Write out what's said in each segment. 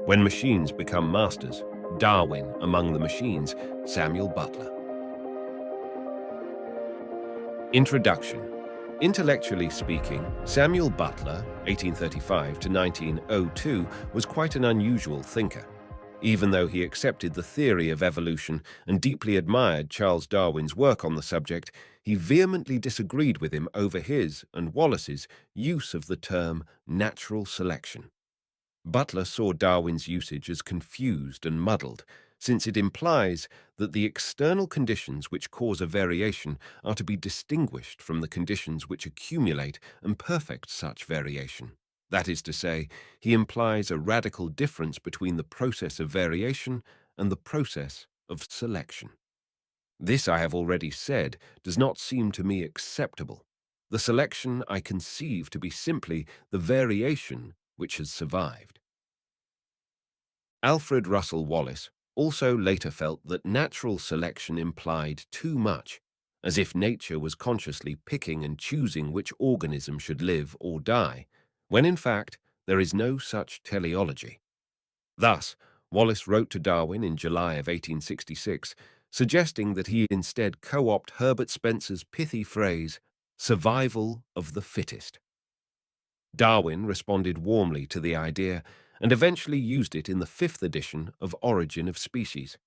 When Machines Become Masters, Darwin Among the Machines, Samuel Butler. Introduction. Intellectually speaking, Samuel Butler, 1835 to 1902, was quite an unusual thinker. Even though he accepted the theory of evolution and deeply admired Charles Darwin's work on the subject, he vehemently disagreed with him over his and Wallace's use of the term natural selection. Butler saw Darwin's usage as confused and muddled, since it implies that the external conditions which cause a variation are to be distinguished from the conditions which accumulate and perfect such variation. That is to say, he implies a radical difference between the process of variation and the process of selection. This, I have already said, does not seem to me acceptable. The selection I conceive to be simply the variation which has survived. Alfred Russel Wallace also later felt that natural selection implied too much, as if nature was consciously picking and choosing which organism should live or die, when in fact there is no such teleology. Thus, Wallace wrote to Darwin in July of 1866, suggesting that he instead co-opt Herbert Spencer's pithy phrase, survival of the fittest. Darwin responded warmly to the idea and eventually used it in the 5th edition of Origin of Species.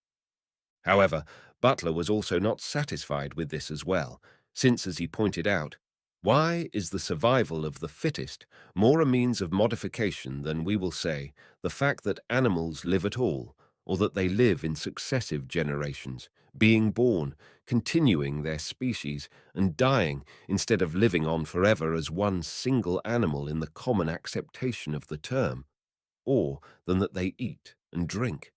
However, Butler was also not satisfied with this as well, since, as he pointed out, why is the survival of the fittest more a means of modification than, we will say, the fact that animals live at all, or that they live in successive generations, being born, continuing their species, and dying instead of living on forever as one single animal in the common acceptation of the term, or than that they eat and drink?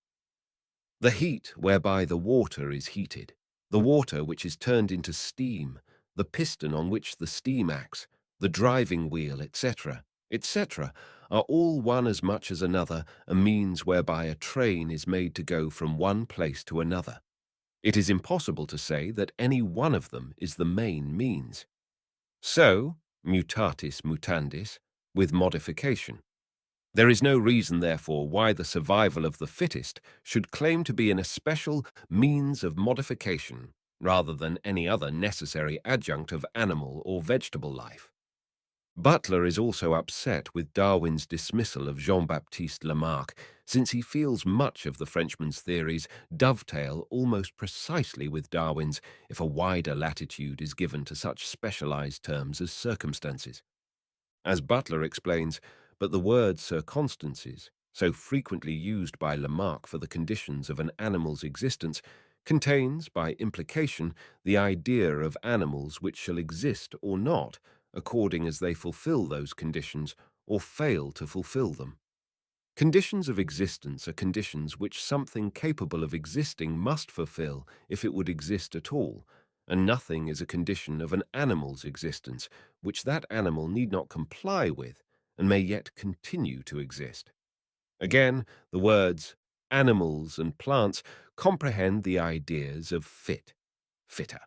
The heat whereby the water is heated, the water which is turned into steam, the piston on which the steam acts, the driving wheel, etc., etc., are all one as much as another a means whereby a train is made to go from one place to another. It is impossible to say that any one of them is the main means. So, mutatis mutandis, with modification. There is no reason, therefore, why the survival of the fittest should claim to be an especial means of modification rather than any other necessary adjunct of animal or vegetable life. Butler is also upset with Darwin's dismissal of Jean-Baptiste Lamarck, since he feels much of the Frenchman's theories dovetail almost precisely with Darwin's if a wider latitude is given to such specialized terms as circumstances. As Butler explains, but the word circumstances, so frequently used by Lamarck for the conditions of an animal's existence, contains, by implication, the idea of animals which shall exist or not, according as they fulfill those conditions or fail to fulfill them. Conditions of existence are conditions which something capable of existing must fulfill if it would exist at all, and nothing is a condition of an animal's existence which that animal need not comply with and may yet continue to exist. Again, the words animals and plants comprehend the ideas of fit, fitter,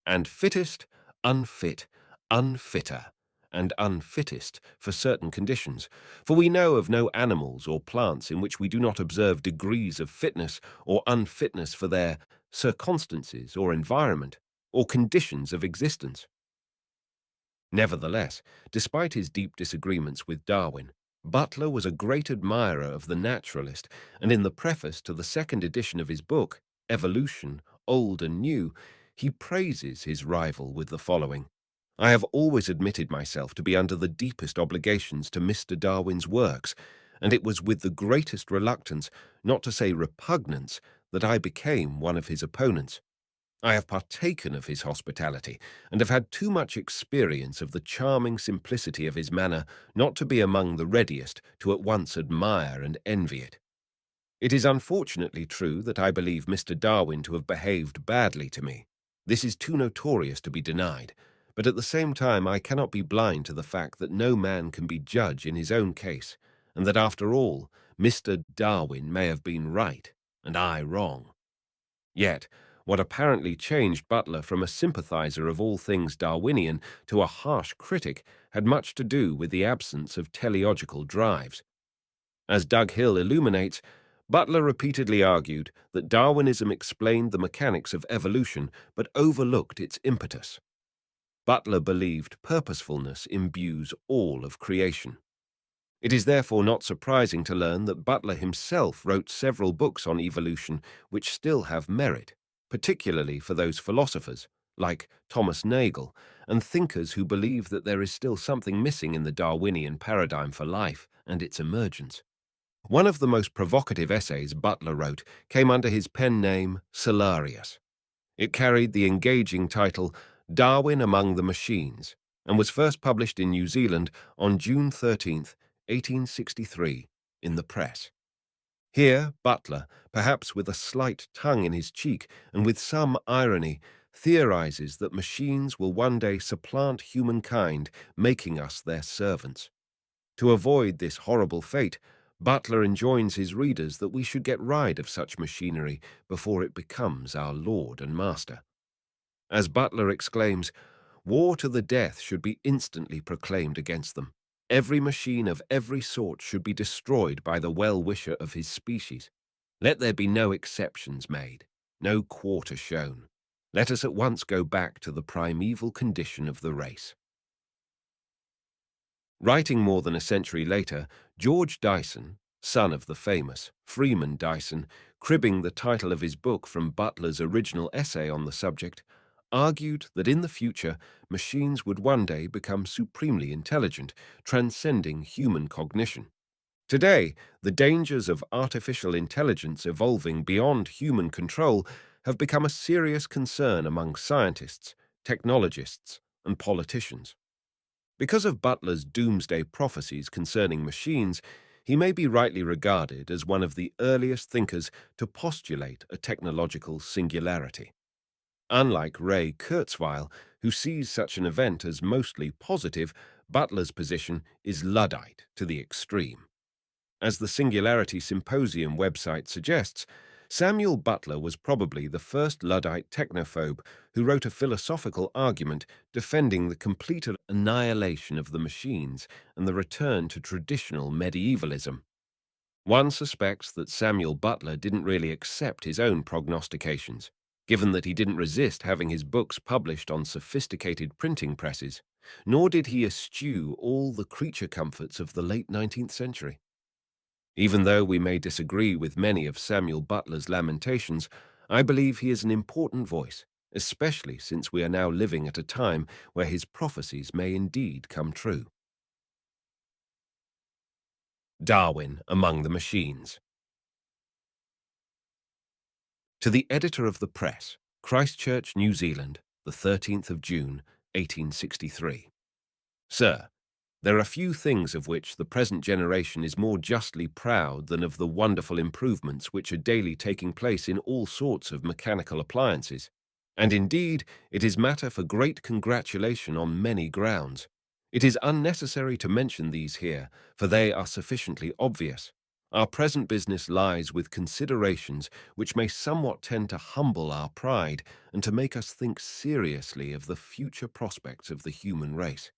and fittest, unfit, unfitter, and unfittest for certain conditions, for we know of no animals or plants in which we do not observe degrees of fitness or unfitness for their circumstances or environment or conditions of existence. Nevertheless, despite his deep disagreements with Darwin, Butler was a great admirer of the naturalist, and in the preface to the 2nd edition of his book, Evolution, Old and New, he praises his rival with the following: I have always admitted myself to be under the deepest obligations to Mr. Darwin's works, and it was with the greatest reluctance, not to say repugnance, that I became one of his opponents. I have partaken of his hospitality, and have had too much experience of the charming simplicity of his manner not to be among the readiest to at once admire and envy it. It is unfortunately true that I believe Mr. Darwin to have behaved badly to me. This is too notorious to be denied, but at the same time I cannot be blind to the fact that no man can be judge in his own case, and that after all, Mr. Darwin may have been right, and I wrong. Yet, What apparently changed Butler from a sympathizer of all things Darwinian to a harsh critic had much to do with the absence of teleological drives. As Doug Hill illuminates, Butler repeatedly argued that Darwinism explained the mechanics of evolution but overlooked its impetus. Butler believed purposefulness imbues all of creation. It is therefore not surprising to learn that Butler himself wrote several books on evolution which still have merit, particularly for those philosophers, like Thomas Nagel, and thinkers who believe that there is still something missing in the Darwinian paradigm for life and its emergence. One of the most provocative essays Butler wrote came under his pen name Cellarius. It carried the engaging title Darwin Among the Machines and was first published in New Zealand on June 13, 1863, in the press. Here, Butler, perhaps with a slight tongue in his cheek and with some irony, theorizes that machines will one day supplant humankind, making us their servants. To avoid this horrible fate, Butler enjoins his readers that we should get rid of such machinery before it becomes our lord and master. As Butler exclaims, war to the death should be instantly proclaimed against them. Every machine of every sort should be destroyed by the well-wisher of his species. Let there be no exceptions made, no quarter shown. Let us at once go back to the primeval condition of the race. Writing more than a century later, George Dyson, son of the famous Freeman Dyson, cribbing the title of his book from Butler's original essay on the subject, argued that in the future machines would one day become supremely intelligent, transcending human cognition. Today, the dangers of artificial intelligence evolving beyond human control have become a serious concern among scientists, technologists, and politicians. Because of Butler's doomsday prophecies concerning machines, he may be rightly regarded as one of the earliest thinkers to postulate a technological singularity. Unlike Ray Kurzweil, who sees such an event as mostly positive, Butler's position is Luddite to the extreme. As the Singularity Symposium website suggests, Samuel Butler was probably the first Luddite technophobe who wrote a philosophical argument defending the complete annihilation of the machines and the return to traditional medievalism. One suspects that Samuel Butler didn't really accept his own prognostications, given that he didn't resist having his books published on sophisticated printing presses, nor did he eschew all the creature comforts of the late 19th century. Even though we may disagree with many of Samuel Butler's lamentations, I believe he is an important voice, especially since we are now living at a time where his prophecies may indeed come true. Darwin Among the Machines. To the editor of the press, Christchurch, New Zealand, the 13th of June, 1863. Sir, there are few things of which the present generation is more justly proud than of the wonderful improvements which are daily taking place in all sorts of mechanical appliances, and indeed it is matter for great congratulation on many grounds. It is unnecessary to mention these here, for they are sufficiently obvious. Our present business lies with considerations which may somewhat tend to humble our pride and to make us think seriously of the future prospects of the human race.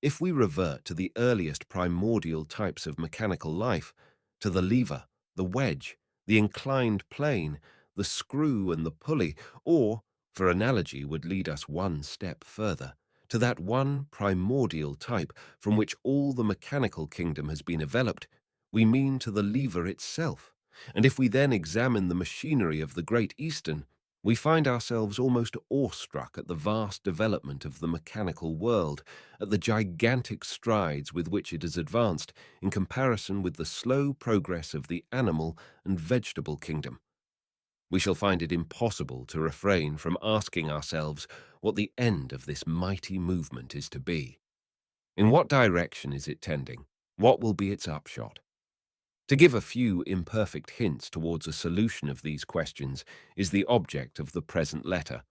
If we revert to the earliest primordial types of mechanical life, to the lever, the wedge, the inclined plane, the screw and the pulley, or, for analogy would lead us one step further, to that one primordial type from which all the mechanical kingdom has been developed, we mean to the lever itself. And if we then examine the machinery of the Great Eastern, we find ourselves almost awestruck at the vast development of the mechanical world, at the gigantic strides with which it has advanced in comparison with the slow progress of the animal and vegetable kingdom. We shall find it impossible to refrain from asking ourselves what the end of this mighty movement is to be. In what direction is it tending? What will be its upshot? To give a few imperfect hints towards a solution of these questions is the object of the present letter.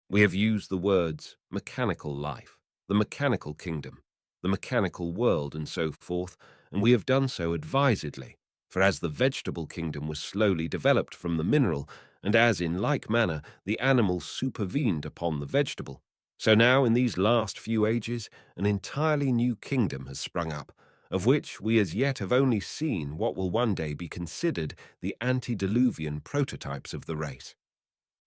We have used the words mechanical life, the mechanical kingdom, the mechanical world, and so forth, and we have done so advisedly, for as the vegetable kingdom was slowly developed from the mineral, and as in like manner the animal supervened upon the vegetable, so now in these last few ages an entirely new kingdom has sprung up, of which we as yet have only seen what will one day be considered the antediluvian prototypes of the race.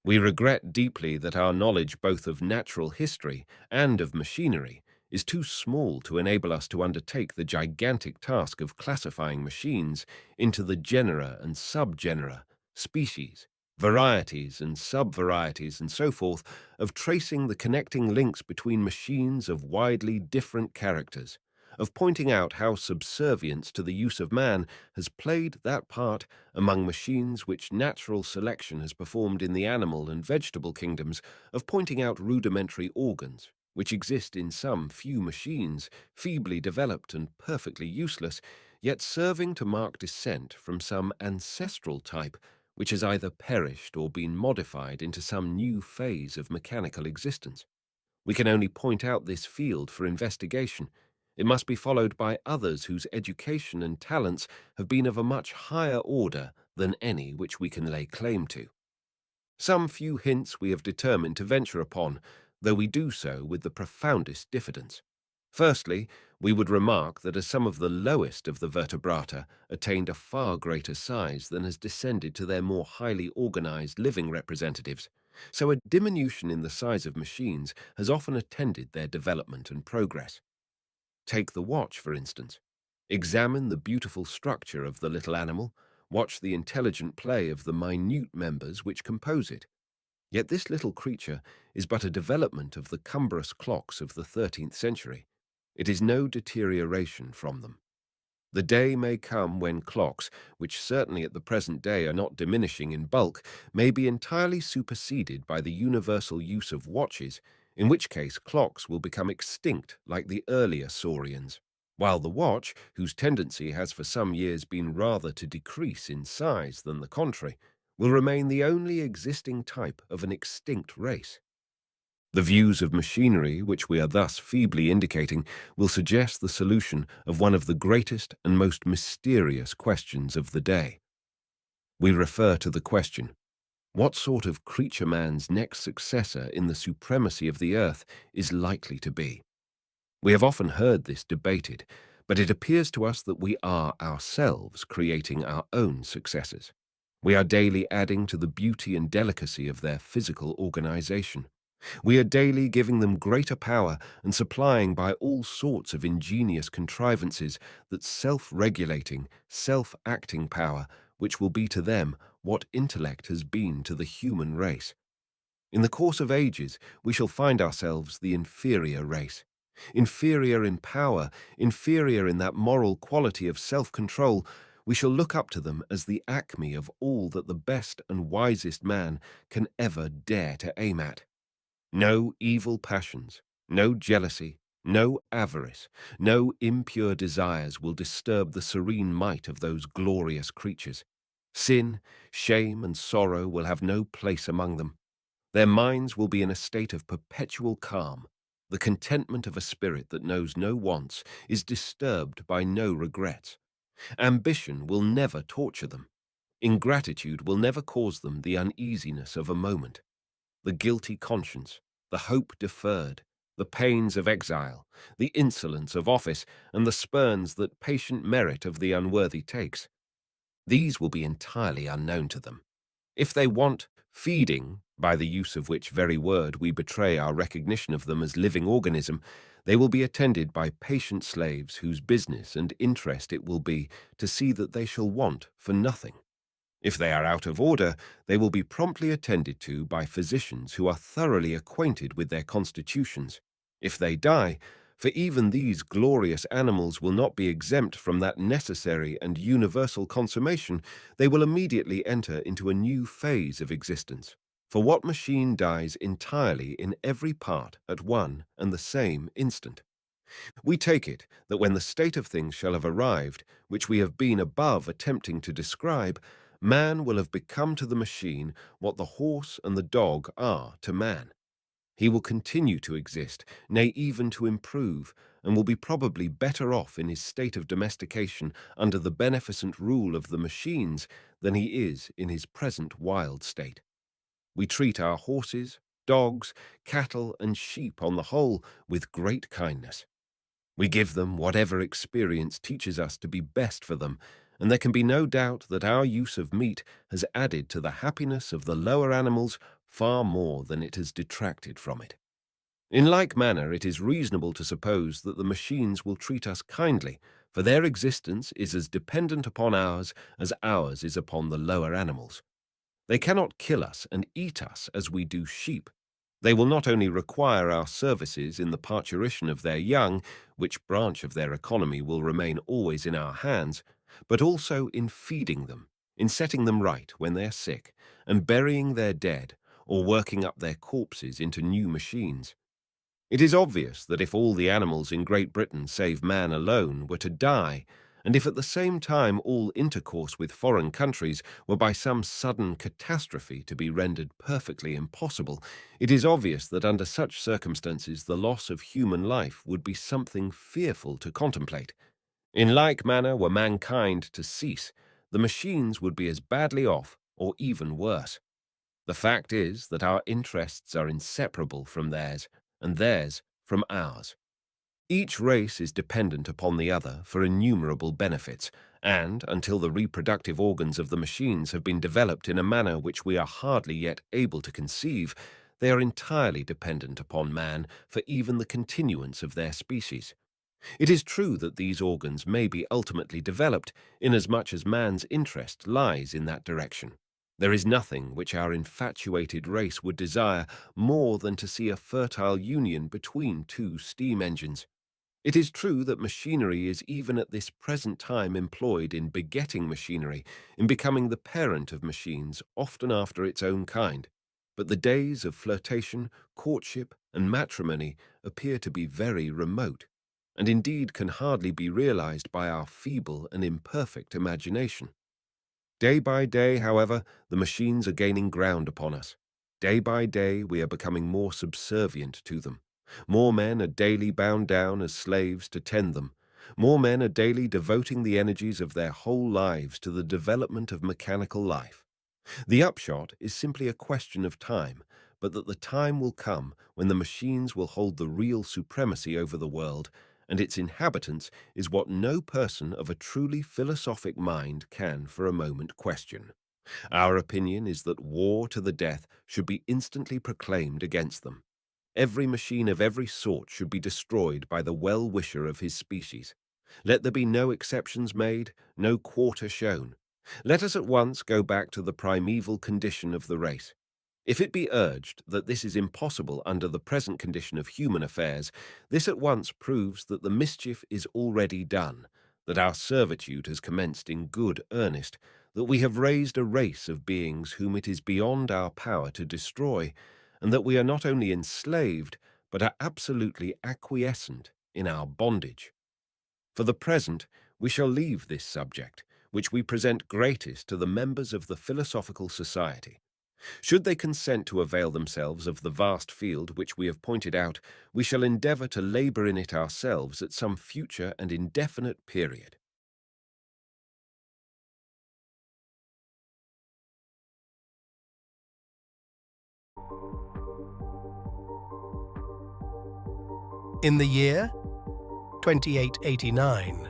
We regret deeply that our knowledge both of natural history and of machinery is too small to enable us to undertake the gigantic task of classifying machines into the genera and subgenera, species, varieties and subvarieties and so forth, of tracing the connecting links between machines of widely different characters, of pointing out how subservience to the use of man has played that part among machines which natural selection has performed in the animal and vegetable kingdoms, of pointing out rudimentary organs, which exist in some few machines, feebly developed and perfectly useless, yet serving to mark descent from some ancestral type which has either perished or been modified into some new phase of mechanical existence. We can only point out this field for investigation. It must be followed by others whose education and talents have been of a much higher order than any which we can lay claim to. Some few hints we have determined to venture upon, though we do so with the profoundest diffidence. Firstly, we would remark that as some of the lowest of the vertebrata attained a far greater size than has descended to their more highly organized living representatives, so a diminution in the size of machines has often attended their development and progress. Take the watch, for instance. Examine the beautiful structure of the little animal, watch the intelligent play of the minute members which compose it. Yet this little creature is but a development of the cumbrous clocks of the 13th century. It is no deterioration from them. The day may come when clocks, which certainly at the present day are not diminishing in bulk, may be entirely superseded by the universal use of watches, in which case clocks will become extinct like the earlier saurians, while the watch, whose tendency has for some years been rather to decrease in size than the contrary, will remain the only existing type of an extinct race. The views of machinery, which we are thus feebly indicating, will suggest the solution of one of the greatest and most mysterious questions of the day. We refer to the question, what sort of creature man's next successor in the supremacy of the earth is likely to be? We have often heard this debated, but it appears to us that we are ourselves creating our own successors. We are daily adding to the beauty and delicacy of their physical organization. We are daily giving them greater power and supplying by all sorts of ingenious contrivances that self-regulating, self-acting power which will be to them what intellect has been to the human race. In the course of ages, we shall find ourselves the inferior race. Inferior in power, inferior in that moral quality of self-control, we shall look up to them as the acme of all that the best and wisest man can ever dare to aim at. No evil passions, no jealousy, no avarice, no impure desires will disturb the serene might of those glorious creatures. Sin, shame, and sorrow will have no place among them. Their minds will be in a state of perpetual calm. The contentment of a spirit that knows no wants is disturbed by no regrets. Ambition will never torture them. Ingratitude will never cause them the uneasiness of a moment. The guilty conscience, the hope deferred, the pains of exile, the insolence of office, and the spurns that patient merit of the unworthy takes. These will be entirely unknown to them. If they want feeding, by the use of which very word we betray our recognition of them as living organism, they will be attended by patient slaves whose business and interest it will be to see that they shall want for nothing. If they are out of order, they will be promptly attended to by physicians who are thoroughly acquainted with their constitutions. If they die, for even these glorious animals will not be exempt from that necessary and universal consummation, they will immediately enter into a new phase of existence. For what machine dies entirely in every part at one and the same instant? We take it that when the state of things shall have arrived, which we have been above attempting to describe, man will have become to the machine what the horse and the dog are to man. He will continue to exist, nay, even to improve, and will be probably better off in his state of domestication under the beneficent rule of the machines than he is in his present wild state. We treat our horses, dogs, cattle, and sheep on the whole with great kindness. We give them whatever experience teaches us to be best for them, and there can be no doubt that our use of meat has added to the happiness of the lower animals far more than it has detracted from it. In like manner, it is reasonable to suppose that the machines will treat us kindly, for their existence is as dependent upon ours as ours is upon the lower animals. They cannot kill us and eat us as we do sheep. They will not only require our services in the parturition of their young, which branch of their economy will remain always in our hands, but also in feeding them, in setting them right when they are sick, and burying their dead, or working up their corpses into new machines. It is obvious that if all the animals in Great Britain, save man alone, were to die, and if at the same time all intercourse with foreign countries were by some sudden catastrophe to be rendered perfectly impossible, it is obvious that under such circumstances the loss of human life would be something fearful to contemplate. In like manner, were mankind to cease, the machines would be as badly off, or even worse. The fact is that our interests are inseparable from theirs, and theirs from ours. Each race is dependent upon the other for innumerable benefits, and, until the reproductive organs of the machines have been developed in a manner which we are hardly yet able to conceive, they are entirely dependent upon man for even the continuance of their species. It is true that these organs may be ultimately developed, inasmuch as man's interest lies in that direction. There is nothing which our infatuated race would desire more than to see a fertile union between two steam engines. It is true that machinery is even at this present time employed in begetting machinery, in becoming the parent of machines, often after its own kind. But the days of flirtation, courtship, and matrimony appear to be very remote, and indeed can hardly be realized by our feeble and imperfect imagination. Day by day, however, the machines are gaining ground upon us. Day by day, we are becoming more subservient to them. More men are daily bound down as slaves to tend them. More men are daily devoting the energies of their whole lives to the development of mechanical life. The upshot is simply a question of time, but that the time will come when the machines will hold the real supremacy over the world, and its inhabitants is what no person of a truly philosophic mind can for a moment question. Our opinion is that war to the death should be instantly proclaimed against them. Every machine of every sort should be destroyed by the well-wisher of his species. Let there be no exceptions made, no quarter shown. Let us at once go back to the primeval condition of the race. If it be urged that this is impossible under the present condition of human affairs, this at once proves that the mischief is already done, that our servitude has commenced in good earnest, that we have raised a race of beings whom it is beyond our power to destroy, and that we are not only enslaved, but are absolutely acquiescent in our bondage. For the present, we shall leave this subject, which we present greatest to the members of the Philosophical Society. Should they consent to avail themselves of the vast field which we have pointed out, we shall endeavour to labour in it ourselves at some future and indefinite period. In the year 2889,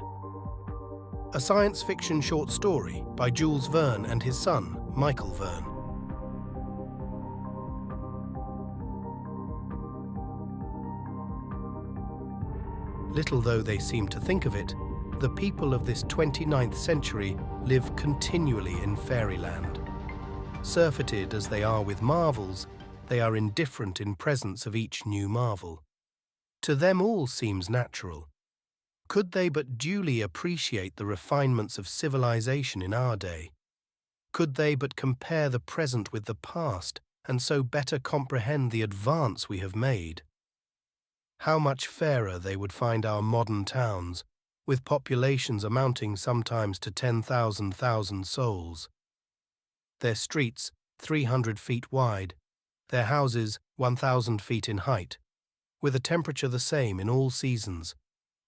a science fiction short story by Jules Verne and his son, Michael Verne. Little though they seem to think of it, the people of this 29th century live continually in fairyland. Surfeited as they are with marvels, they are indifferent in presence of each new marvel. To them all seems natural. Could they but duly appreciate the refinements of civilization in our day? Could they but compare the present with the past, and so better comprehend the advance we have made? How much fairer they would find our modern towns, with populations amounting sometimes to 10,000 souls. Their streets 300 feet wide, their houses 1,000 feet in height, with a temperature the same in all seasons,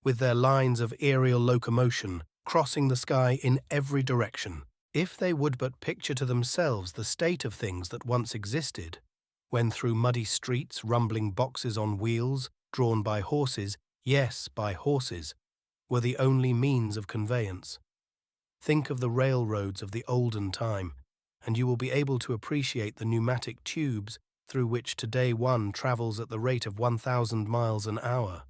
with their lines of aerial locomotion crossing the sky in every direction. If they would but picture to themselves the state of things that once existed, when through muddy streets rumbling boxes on wheels, drawn by horses, yes, by horses, were the only means of conveyance. Think of the railroads of the olden time, and you will be able to appreciate the pneumatic tubes through which today one travels at the rate of 1,000 miles an hour.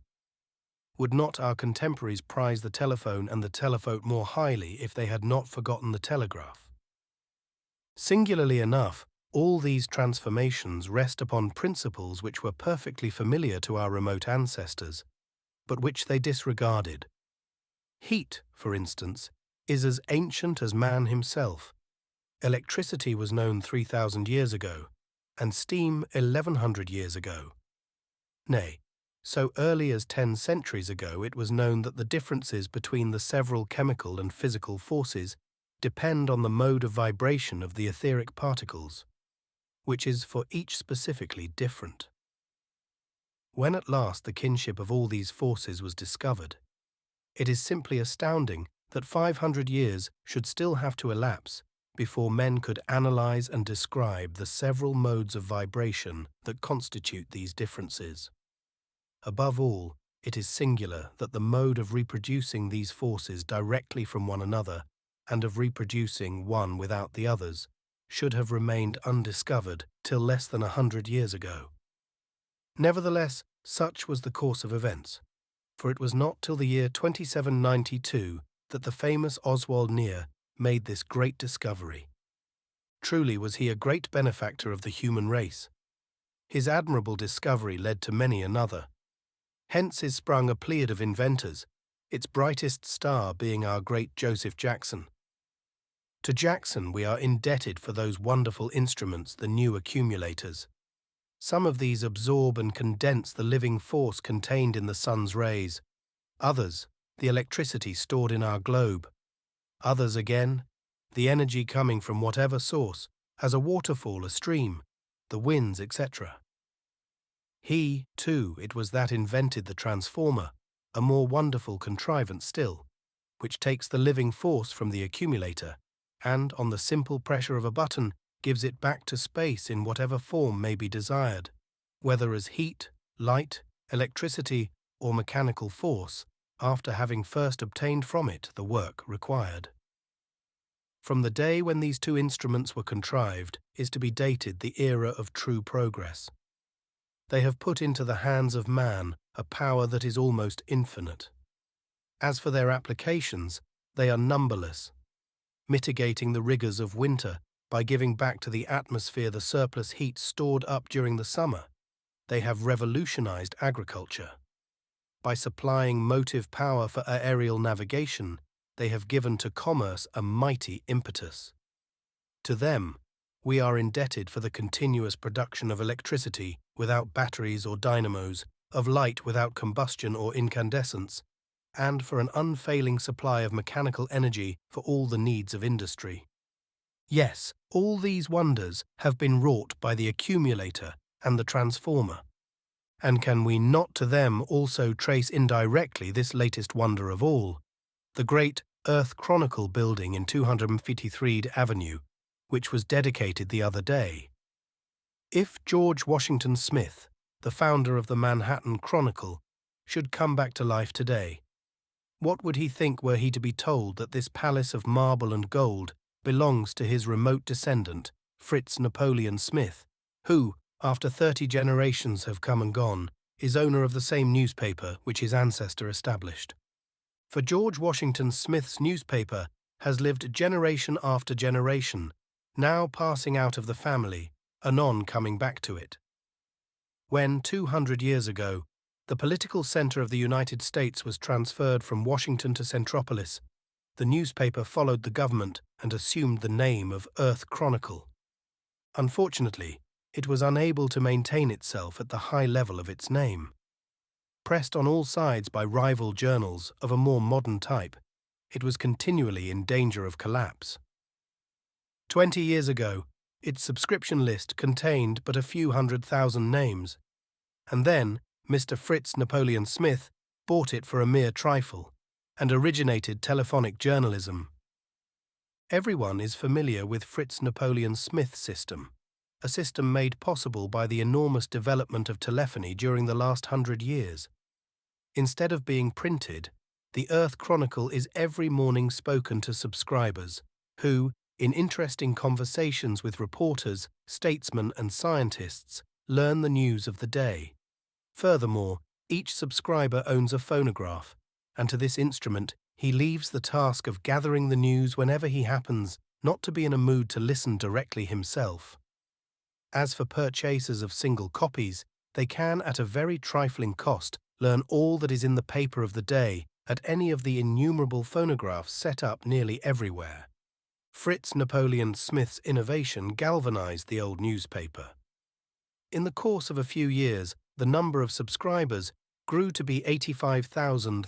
Would not our contemporaries prize the telephone and the telephone more highly if they had not forgotten the telegraph? Singularly enough, all these transformations rest upon principles which were perfectly familiar to our remote ancestors, but which they disregarded. Heat, for instance, is as ancient as man himself. Electricity was known 3,000 years ago, and steam 1,100 years ago. Nay, so early as 10 centuries ago it was known that the differences between the several chemical and physical forces depend on the mode of vibration of the etheric particles, which is for each specifically different. When at last the kinship of all these forces was discovered, it is simply astounding that 500 years should still have to elapse before men could analyze and describe the several modes of vibration that constitute these differences. Above all, it is singular that the mode of reproducing these forces directly from one another and of reproducing one without the others should have remained undiscovered till less than 100 years ago. Nevertheless, such was the course of events, for it was not till the year 2792 that the famous Oswald Near made this great discovery. Truly was he a great benefactor of the human race. His admirable discovery led to many another. Hence is sprung a pleiad of inventors, its brightest star being our great Joseph Jackson. To Jackson we are indebted for those wonderful instruments, the new accumulators. Some of these absorb and condense the living force contained in the sun's rays. Others, the electricity stored in our globe. Others again, the energy coming from whatever source, as a waterfall, a stream, the winds, etc. He, too, it was that invented the transformer, a more wonderful contrivance still, which takes the living force from the accumulator and, on the simple pressure of a button, gives it back to space in whatever form may be desired, whether as heat, light, electricity, or mechanical force, after having first obtained from it the work required. From the day when these two instruments were contrived is to be dated the era of true progress. They have put into the hands of man a power that is almost infinite. As for their applications, they are numberless, mitigating the rigors of winter by giving back to the atmosphere the surplus heat stored up during the summer. They have revolutionized agriculture. By supplying motive power for aerial navigation, they have given to commerce a mighty impetus. To them, we are indebted for the continuous production of electricity without batteries or dynamos, of light without combustion or incandescence, and for an unfailing supply of mechanical energy for all the needs of industry. Yes, all these wonders have been wrought by the accumulator and the transformer. And can we not to them also trace indirectly this latest wonder of all, the great Earth Chronicle building in 253 Avenue, which was dedicated the other day? If George Washington Smith, the founder of the Manhattan Chronicle, should come back to life today, what would he think were he to be told that this palace of marble and gold belongs to his remote descendant, Fritz Napoleon Smith, who, after 30 generations have come and gone, is owner of the same newspaper which his ancestor established? For George Washington Smith's newspaper has lived generation after generation, now passing out of the family, anon coming back to it. When, 200 years ago, the political center of the United States was transferred from Washington to Centropolis, the newspaper followed the government and assumed the name of Earth Chronicle. Unfortunately, it was unable to maintain itself at the high level of its name. Pressed on all sides by rival journals of a more modern type, it was continually in danger of collapse. 20 years ago, Its subscription list contained but a few 100,000 names, and then Mr. Fritz Napoleon Smith bought it for a mere trifle and originated telephonic journalism. Everyone is familiar with Fritz Napoleon Smith's system, a system made possible by the enormous development of telephony during the last 100 years. Instead of being printed, the Earth Chronicle is every morning spoken to subscribers, who, in interesting conversations with reporters, statesmen and scientists, learn the news of the day. Furthermore, each subscriber owns a phonograph, and to this instrument he leaves the task of gathering the news whenever he happens not to be in a mood to listen directly himself. As for purchasers of single copies, they can, at a very trifling cost, learn all that is in the paper of the day at any of the innumerable phonographs set up nearly everywhere. Fritz Napoleon Smith's innovation galvanized the old newspaper. In the course of a few years, the number of subscribers grew to be 85,000,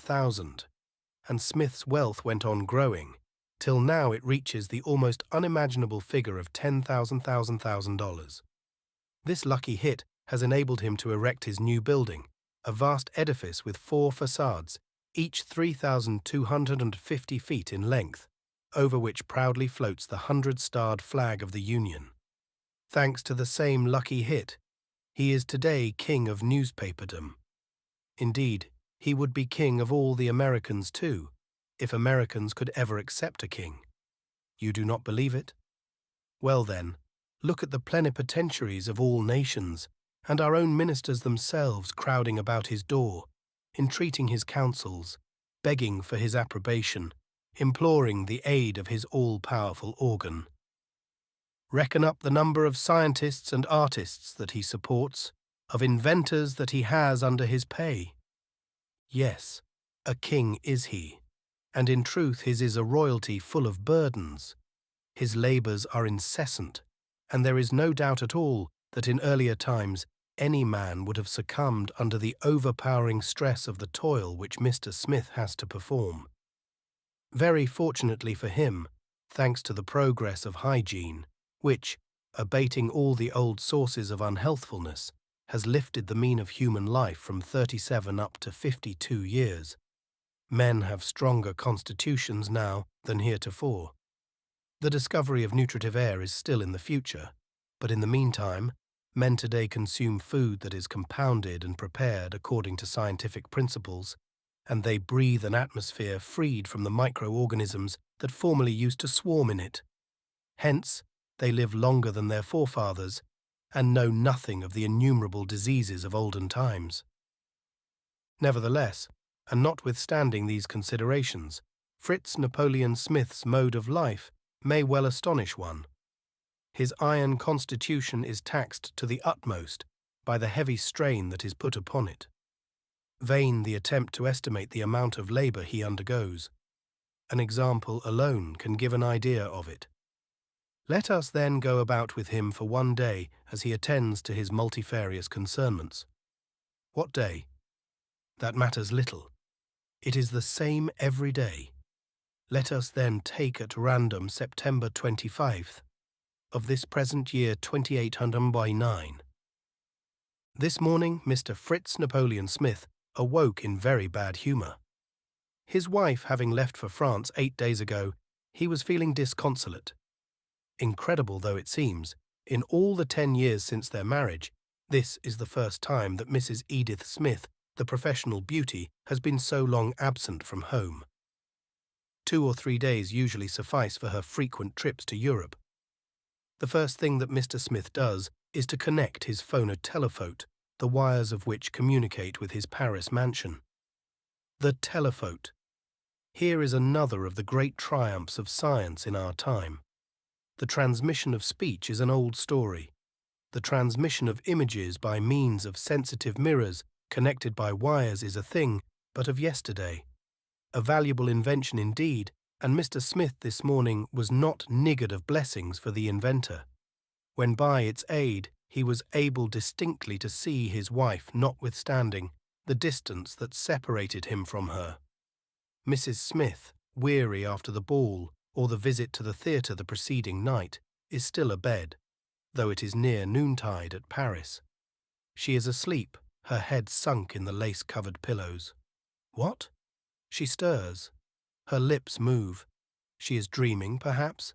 and Smith's wealth went on growing, till now it reaches the almost unimaginable figure of $10,000. This lucky hit has enabled him to erect his new building, a vast edifice with 4 facades, each 3,250 feet in length, over which proudly floats the 100-starred flag of the Union. Thanks to the same lucky hit, he is today king of newspaperdom. Indeed, he would be king of all the Americans too, if Americans could ever accept a king. You do not believe it? Well then, look at the plenipotentiaries of all nations, and our own ministers themselves crowding about his door, entreating his counsels, begging for his approbation, imploring the aid of his all-powerful organ. Reckon up the number of scientists and artists that he supports, of inventors that he has under his pay. Yes, a king is he, and in truth his is a royalty full of burdens. His labours are incessant, and there is no doubt at all that in earlier times any man would have succumbed under the overpowering stress of the toil which Mr. Smith has to perform. Very fortunately for him, thanks to the progress of hygiene, which, abating all the old sources of unhealthfulness, has lifted the mean of human life from 37 up to 52 years. Men have stronger constitutions now than heretofore. The discovery of nutritive air is still in the future, but in the meantime, men today consume food that is compounded and prepared according to scientific principles, and they breathe an atmosphere freed from the microorganisms that formerly used to swarm in it. Hence, they live longer than their forefathers, and know nothing of the innumerable diseases of olden times. Nevertheless, and notwithstanding these considerations, Fritz Napoleon Smith's mode of life may well astonish one. His iron constitution is taxed to the utmost by the heavy strain that is put upon it. Vain the attempt to estimate the amount of labour he undergoes. An example alone can give an idea of it. Let us then go about with him for one day as he attends to his multifarious concernments. What day? That matters little. It is the same every day. Let us then take at random September 25th of this present year 2809. This morning Mr. Fritz Napoleon Smith awoke in very bad humour. His wife having left for France 8 days ago, he was feeling disconsolate. Incredible though it seems, in all the 10 years since their marriage, this is the first time that Mrs. Edith Smith, the professional beauty, has been so long absent from home. 2 or 3 days usually suffice for her frequent trips to Europe. The first thing that Mr. Smith does is to connect his phonotelephone, the wires of which communicate with his Paris mansion. The telephone. Here is another of the great triumphs of science in our time. The transmission of speech is an old story. The transmission of images by means of sensitive mirrors connected by wires is a thing but of yesterday. A valuable invention indeed, and Mr. Smith this morning was not niggard of blessings for the inventor, when by its aid he was able distinctly to see his wife notwithstanding the distance that separated him from her. Mrs. Smith, weary after the ball or the visit to the theatre the preceding night, is still abed. though it is near noontide at Paris. She is asleep, her head sunk in the lace-covered pillows. What? She stirs. Her lips move. She is dreaming, perhaps?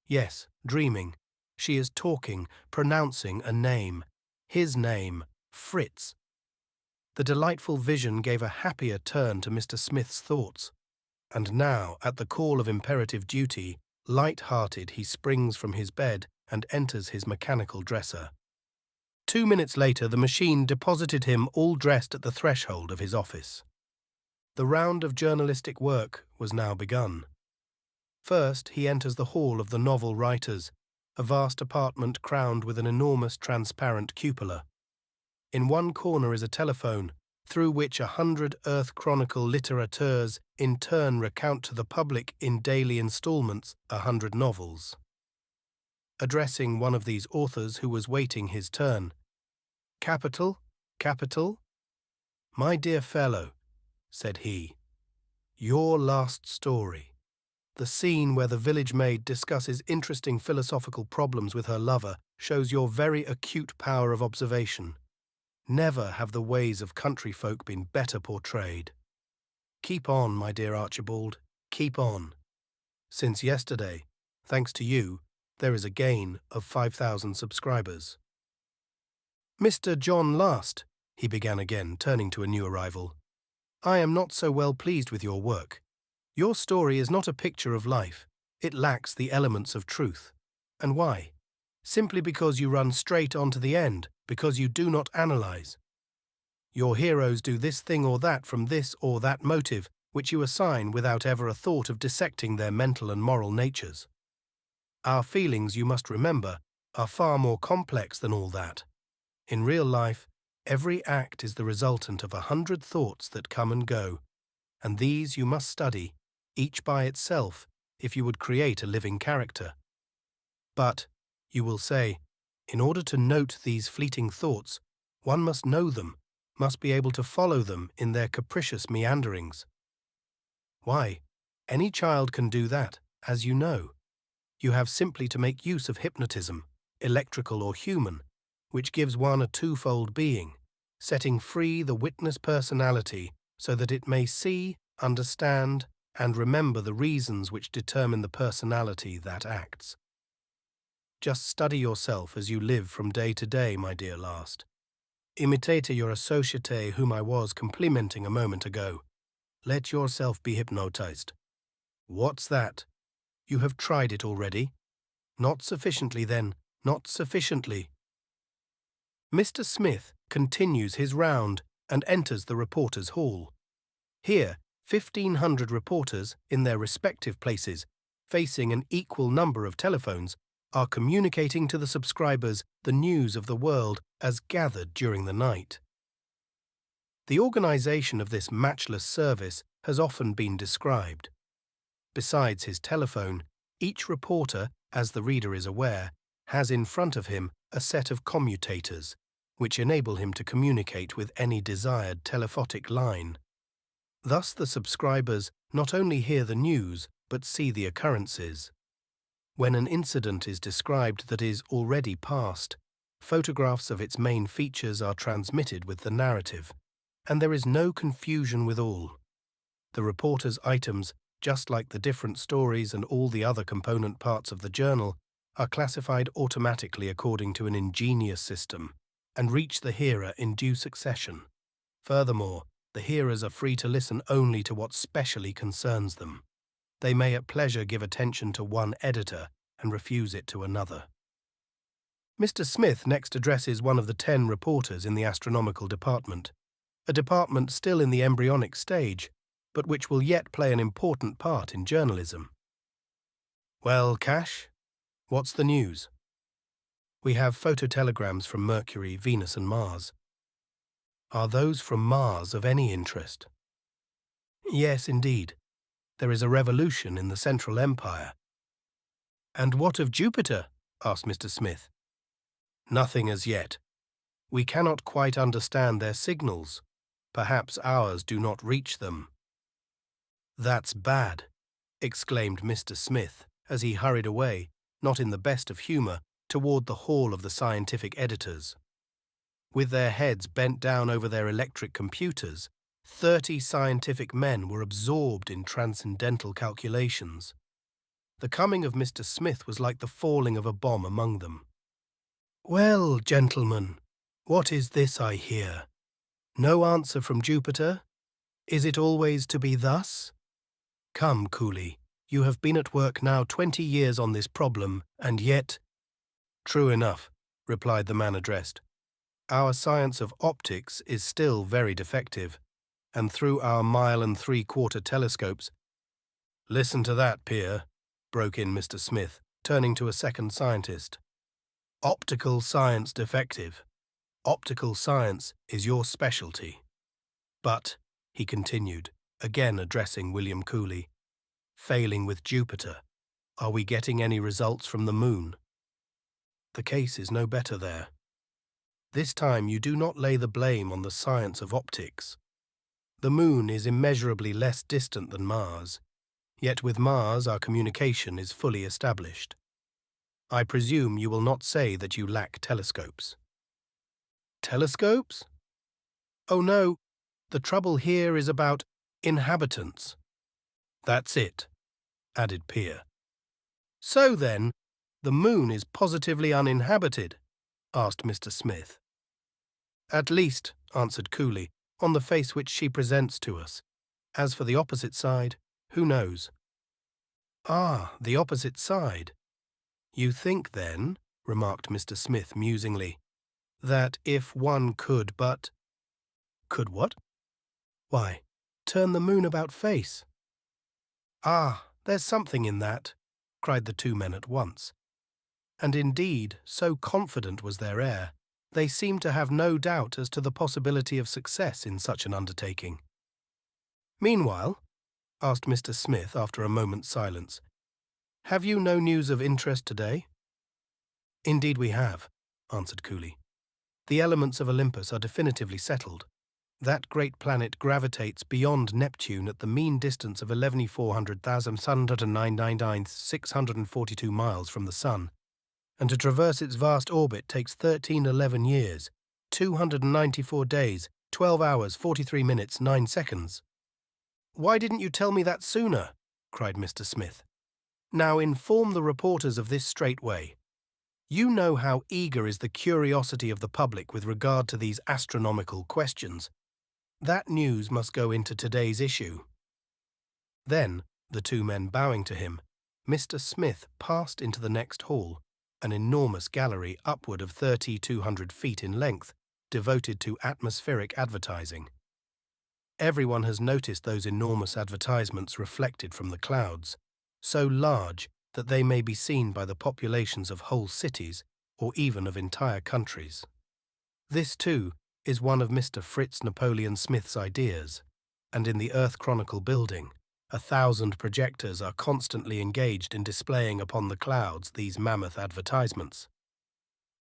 Yes, dreaming. She is talking, pronouncing a name. His name, Fritz. The delightful vision gave a happier turn to Mr. Smith's thoughts. And now, at the call of imperative duty, light-hearted he springs from his bed and enters his mechanical dresser. 2 minutes later, the machine deposited him all dressed at the threshold of his office. The round of journalistic work was now begun. First, he enters the hall of the novel writers, a vast apartment crowned with an enormous transparent cupola. In one corner is a telephone, through which 100 Earth Chronicle littérateurs in turn recount to the public in daily installments 100 novels. Addressing one of these authors who was waiting his turn, "Capital, capital? My dear fellow," said he, "your last story, the scene where the village maid discusses interesting philosophical problems with her lover, shows your very acute power of observation. Never have the ways of country folk been better portrayed. Keep on, my dear Archibald, keep on. Since yesterday, thanks to you, there is a gain of 5,000 subscribers." "Mr. John Last," he began again, turning to a new arrival, "I am not so well pleased with your work. Your story is not a picture of life. It lacks the elements of truth. And why? Simply because you run straight on to the end, because you do not analyze. Your heroes do this thing or that from this or that motive, which you assign without ever a thought of dissecting their mental and moral natures. Our feelings, you must remember, are far more complex than all that. In real life, every act is the resultant of 100 thoughts that come and go, and these you must study, each by itself, if you would create a living character. But, you will say, in order to note these fleeting thoughts, one must know them, must be able to follow them in their capricious meanderings. Why, any child can do that, as you know. You have simply to make use of hypnotism, electrical or human, which gives one a twofold being, setting free the witness personality so that it may see, understand, and remember the reasons which determine the personality that acts. Just study yourself as you live from day to day, my dear Last. Imitate your associate whom I was complimenting a moment ago. Let yourself be hypnotized. What's that? You have tried it already? Not sufficiently, then, not sufficiently. Mr. Smith continues his round and enters the reporters' hall. Here, 1,500 reporters, in their respective places, facing an equal number of telephones, are communicating to the subscribers the news of the world as gathered during the night. The organization of this matchless service has often been described. Besides his telephone, each reporter, as the reader is aware, has in front of him a set of commutators, which enable him to communicate with any desired telephotic line. Thus the subscribers not only hear the news, but see the occurrences. When an incident is described that is already past, photographs of its main features are transmitted with the narrative, and there is no confusion withal. The reporter's items, just like the different stories and all the other component parts of the journal, are classified automatically according to an ingenious system, and reach the hearer in due succession. Furthermore, the hearers are free to listen only to what specially concerns them. They may at pleasure give attention to one editor and refuse it to another. Mr. Smith next addresses one of the 10 reporters in the astronomical department, a department still in the embryonic stage, but which will yet play an important part in journalism. "Well, Cash, what's the news?" "We have phototelegrams from Mercury, Venus and Mars." "Are those from Mars of any interest?" "Yes, indeed. There is a revolution in the Central Empire." "And what of Jupiter?" asked Mr. Smith. "Nothing as yet. We cannot quite understand their signals. Perhaps ours do not reach them." "That's bad," exclaimed Mr. Smith as he hurried away, not in the best of humour, toward the hall of the scientific editors. With their heads bent down over their electric computers, 30 scientific men were absorbed in transcendental calculations. The coming of Mr. Smith was like the falling of a bomb among them. "Well, gentlemen, what is this I hear? No answer from Jupiter? Is it always to be thus? Come, Cooley, you have been at work now 20 years on this problem, and yet—" "True enough," replied the man addressed. "Our science of optics is still very defective, and through our 1.75-mile telescopes—" "Listen to that, Peer," broke in Mr. Smith, turning to a second scientist. "Optical science defective. Optical science is your specialty. But," he continued, again addressing William Cooley, "failing with Jupiter, are we getting any results from the moon? The case is no better there. This time you do not lay the blame on the science of optics. The moon is immeasurably less distant than Mars, yet with Mars our communication is fully established. I presume you will not say that you lack telescopes." "Telescopes? Oh no, the trouble here is about inhabitants." "That's it," added Peer. "So then, the moon is positively uninhabited?" asked Mr. Smith. "At least," answered Cooley, "on the face which she presents to us. As for the opposite side, who knows?" "Ah, the opposite side. You think, then," remarked Mr. Smith musingly, "that if one could but—" "Could what?" "Why, turn the moon about face." "Ah, there's something in that," cried the two men at once. And indeed, so confident was their air, they seemed to have no doubt as to the possibility of success in such an undertaking. "Meanwhile," asked Mr. Smith after a moment's silence, "have you no news of interest today?" "Indeed we have," answered Cooley. "The elements of Olympus are definitively settled. That great planet gravitates beyond Neptune at the mean distance of 11,400,799,642 miles from the Sun, and to traverse its vast orbit takes 1311 years, 294 days, 12 hours, 43 minutes, 9 seconds. "Why didn't you tell me that sooner?" cried Mr. Smith. "Now inform the reporters of this straightway. You know how eager is the curiosity of the public with regard to these astronomical questions. That news must go into today's issue." Then, the two men bowing to him, Mr. Smith passed into the next hall, an enormous gallery upward of 3,200 feet in length, devoted to atmospheric advertising. Everyone has noticed those enormous advertisements reflected from the clouds, so large that they may be seen by the populations of whole cities or even of entire countries. This, too, is one of Mr. Fritz Napoleon Smith's ideas, and in the Earth Chronicle building, 1,000 projectors are constantly engaged in displaying upon the clouds these mammoth advertisements.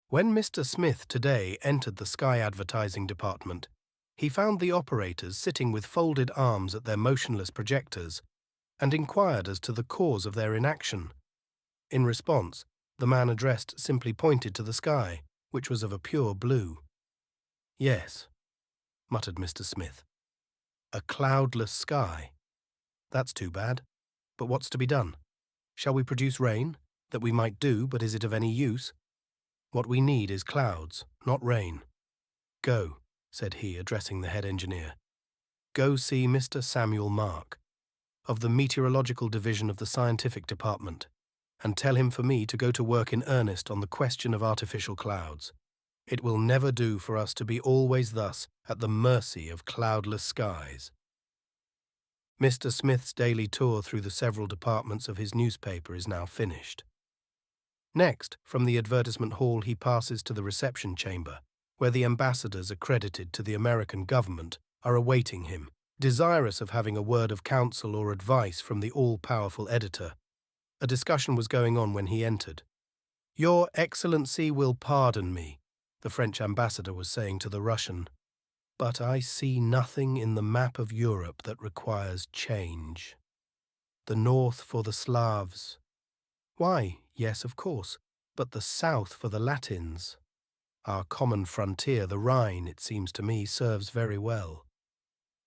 When Mr. Smith today entered the sky advertising department, he found the operators sitting with folded arms at their motionless projectors and inquired as to the cause of their inaction. In response, the man addressed simply pointed to the sky, which was of a pure blue. "Yes," muttered Mr. Smith. "A cloudless sky. That's too bad. But what's to be done? Shall we produce rain? That we might do, but is it of any use? What we need is clouds, not rain. Go," said he, addressing the head engineer. "Go see Mr. Samuel Mark, of the Meteorological Division of the Scientific Department, and tell him for me to go to work in earnest on the question of artificial clouds. It will never do for us to be always thus at the mercy of cloudless skies." Mr. Smith's daily tour through the several departments of his newspaper is now finished. Next, from the advertisement hall he passes to the reception chamber, where the ambassadors accredited to the American government are awaiting him, desirous of having a word of counsel or advice from the all-powerful editor. A discussion was going on when he entered. "Your Excellency will pardon me," the French ambassador was saying to the Russian, "but I see nothing in the map of Europe that requires change. The north for the Slavs. Why, yes, of course, But the south for the Latins, our common frontier, the Rhine, it seems to me, serves very well.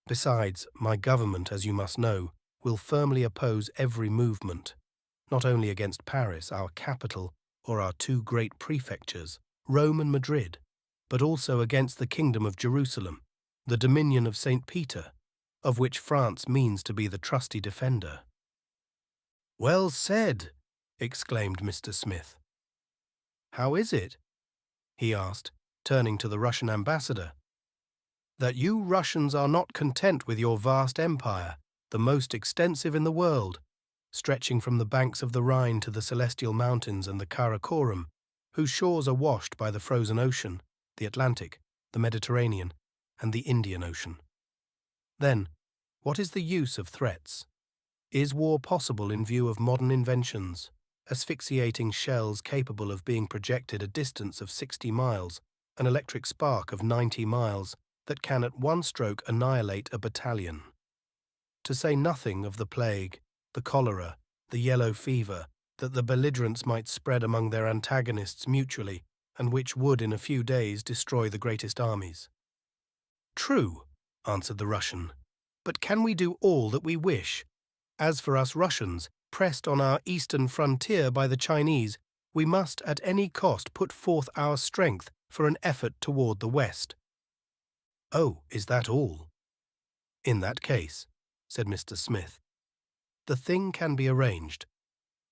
Besides, my government, as you must know, will firmly oppose every movement, not only against Paris, our capital, or our two great prefectures, Rome and Madrid, but also against the kingdom of Jerusalem, the dominion of St. Peter, of which France means to be the trusty defender. "Well said," exclaimed Mr. Smith. "How is it," he asked, turning to the Russian ambassador, "that you Russians are not content with your vast empire, the most extensive in the world, stretching from the banks of the Rhine to the Celestial Mountains and the Karakoram, whose shores are washed by the frozen ocean, the Atlantic, the Mediterranean, and the Indian Ocean? Then, what is the use of threats? Is war possible in view of modern inventions, asphyxiating shells capable of being projected a distance of 60 miles, an electric spark of 90 miles that can at one stroke annihilate a battalion? To say nothing of the plague, the cholera, the yellow fever, that the belligerents might spread among their antagonists mutually, and which would in a few days destroy the greatest armies." "True," answered the Russian, "but can we do all that we wish? As for us Russians, pressed on our eastern frontier by the Chinese, we must at any cost put forth our strength for an effort toward the west." "Oh, is that all?" "In that case," said Mr. Smith, "the thing can be arranged.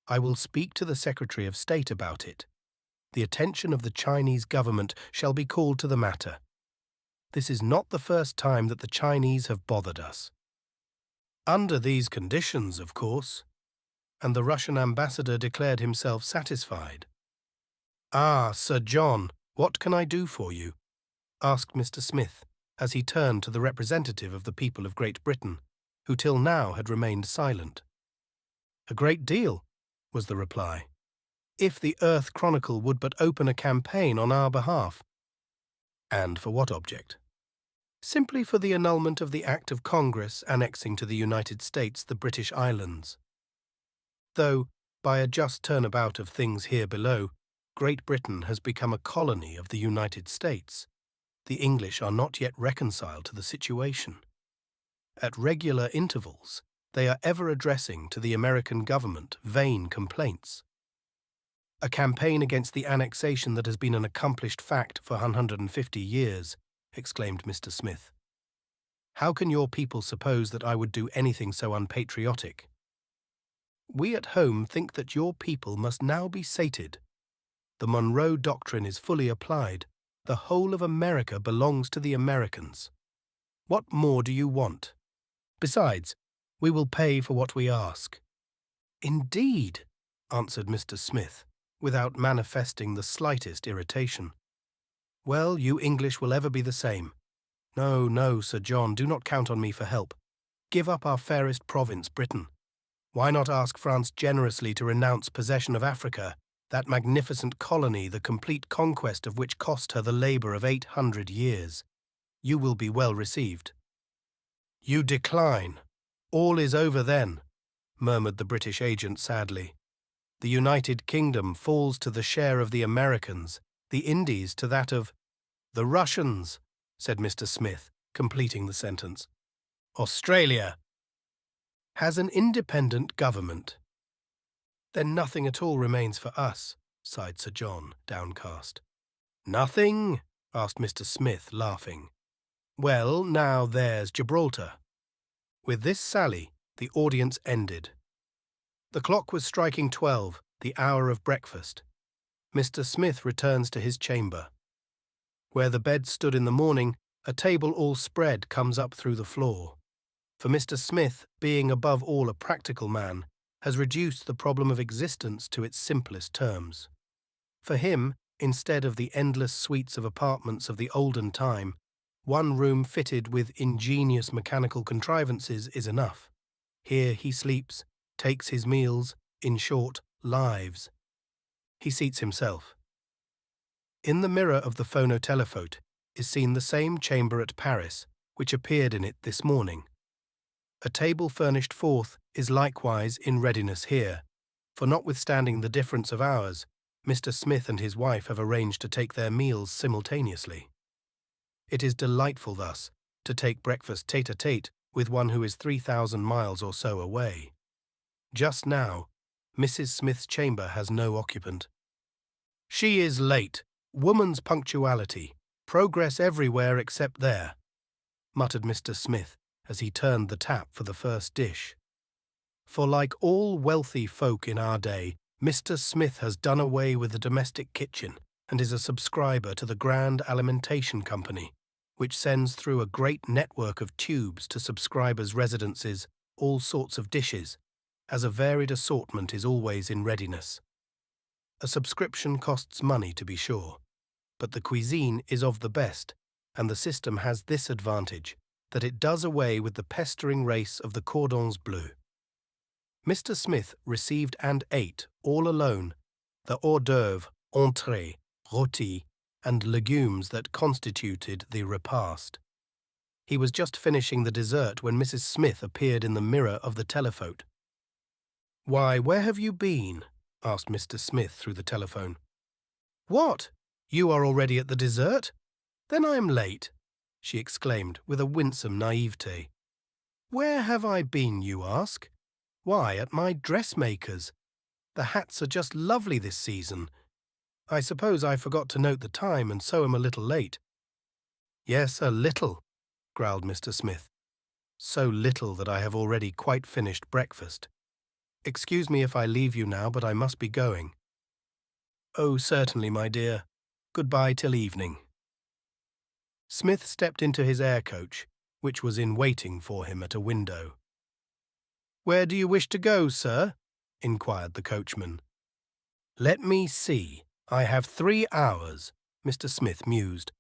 I will speak to the Secretary of State about it. The attention of the Chinese government shall be called to the matter. This is not the first time that the Chinese have bothered us." "Under these conditions, of course," and the Russian ambassador declared himself satisfied. "Ah, Sir John, what can I do for you?" asked Mr. Smith, as he turned to the representative of the people of Great Britain, who till now had remained silent. "A great deal," was the reply, "if the Earth Chronicle would but open a campaign on our behalf." "And for what object?" "Simply for the annulment of the Act of Congress annexing to the United States the British Islands. Though, by a just turnabout of things here below, Great Britain has become a colony of the United States, the English are not yet reconciled to the situation. At regular intervals, they are ever addressing to the American government vain complaints. A campaign against the annexation that has been an accomplished fact for 150 years, exclaimed Mr. Smith. How can your people suppose that I would do anything so unpatriotic? We at home think that your people must now be sated. The Monroe Doctrine is fully applied. The whole of America belongs to the Americans. What more do you want? Besides, we will pay for what we ask." "Indeed," answered Mr. Smith, without manifesting the slightest irritation. "Well, you English will ever be the same. No, no, Sir John, do not count on me for help. Give up our fairest province, Britain. Why not ask France generously to renounce possession of Africa, that magnificent colony, the complete conquest of which cost her the labour of 800 years? You will be well received." "You decline. All is over then," murmured the British agent sadly. "The United Kingdom falls to the share of the Americans, the Indies to that of—" "The Russians," said Mr. Smith, completing the sentence. "Australia has an independent government." "Then nothing at all remains for us," sighed Sir John, downcast. "Nothing?" asked Mr. Smith, laughing. "Well, now there's Gibraltar." With this sally, the audience ended. The clock was striking 12, the hour of breakfast. Mr. Smith returns to his chamber. Where the bed stood in the morning, a table all spread comes up through the floor. For Mr. Smith, being above all a practical man, has reduced the problem of existence to its simplest terms. For him, instead of the endless suites of apartments of the olden time, one room fitted with ingenious mechanical contrivances is enough. Here he sleeps, takes his meals, in short, lives. He seats himself. In the mirror of the phonotelephote is seen the same chamber at Paris, which appeared in it this morning. A table furnished forth is likewise in readiness here, for notwithstanding the difference of hours, Mr. Smith and his wife have arranged to take their meals simultaneously. It is delightful thus to take breakfast tete-a-tete with one who is 3,000 miles or so away. Just now, Mrs. Smith's chamber has no occupant. "She is late. Woman's punctuality. Progress everywhere except there," muttered Mr. Smith as he turned the tap for the first dish. For like all wealthy folk in our day, Mr. Smith has done away with the domestic kitchen and is a subscriber to the Grand Alimentation Company, which sends through a great network of tubes to subscribers' residences all sorts of dishes, as a varied assortment is always in readiness. A subscription costs money, to be sure, but the cuisine is of the best, and the system has this advantage, that it does away with the pestering race of the cordons bleus. Mr. Smith received and ate, all alone, the hors d'oeuvre, entrée, rôti, and legumes that constituted the repast. He was just finishing the dessert when Mrs. Smith appeared in the mirror of the telephote. "Why, where have you been?" asked Mr. Smith through the telephone. "What? You are already at the dessert? Then I am late," she exclaimed with a winsome naivete. "Where have I been, you ask? Why, at my dressmaker's. The hats are just lovely this season. I suppose I forgot to note the time and so am a little late." "Yes, a little," growled Mr. Smith. "So little that I have already quite finished breakfast. Excuse me if I leave you now, but I must be going." "Oh, certainly, my dear. Goodbye till evening." Smith stepped into his air coach, which was in waiting for him at a window. "Where do you wish to go, sir?" inquired the coachman. "Let me see. I have 3 hours," Mr. Smith mused.